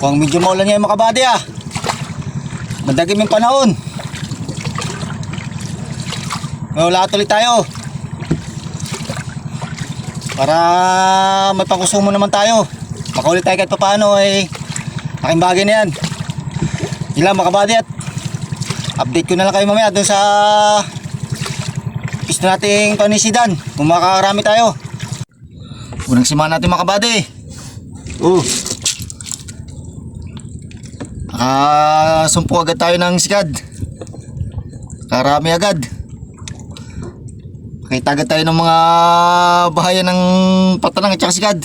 Mukhang medyo maulan ngayon mga kabady ah. Madagim yung panahon. Wala ulit tayo. Para may pangkusumo naman tayo. Makaulit tayo kahit paano eh. Aking bagay na yan. Ilang mga kabady at update ko na lang kayo mamaya doon sa gusto nating panisidan. Kung makakarami tayo. Unang simahan natin mga kabady. Sumpo agad tayo ng sikad. Karami agad. Makita agad tayo ng mga bahayan ng patalang at saka sikad.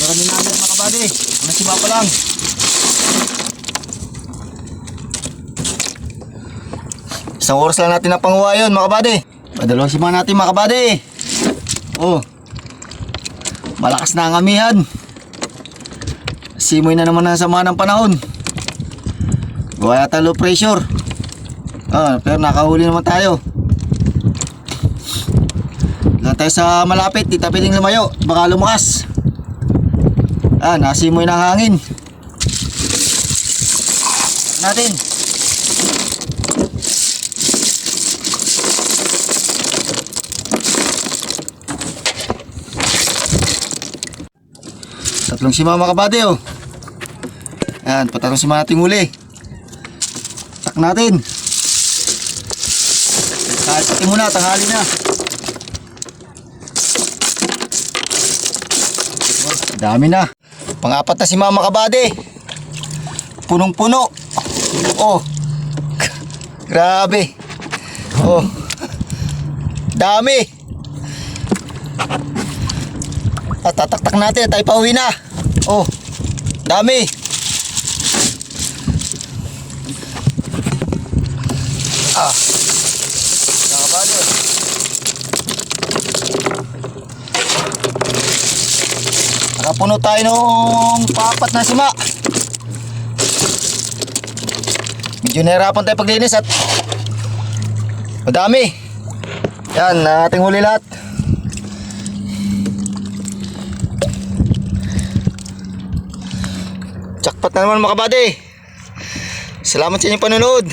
Marami na agad mga kabady. Unang sima pa lang. Isang oras lang natin na panguha yun mga kabady. Padalawang sima natin mga kabady. Malakas na ang amihan. Simoy na naman ang sama ng panahon. Gawa yata low pressure. Pero nakahuli naman tayo. Lang tayo sa malapit. Di tayo pwedeng lumayo. Baka lumakas. Nasimoy na hangin. Natin. Tatlong sima mga kabady patatong sima natin huli. Tak natin. Kahit pati muna, tanghali na. Dami na. Pang-apat na sima mga kabady. Punong-puno. Grabe. Dami. At tataktak natin at tayo pauwi na. Dami. Nakabali. Nakapuno tayo nung papat na sima. Medyo nahirapan tayo paglinis at madami. Yan, ating huli lahat. Jackpot na naman mga kabady. Salamat sa inyong panonood.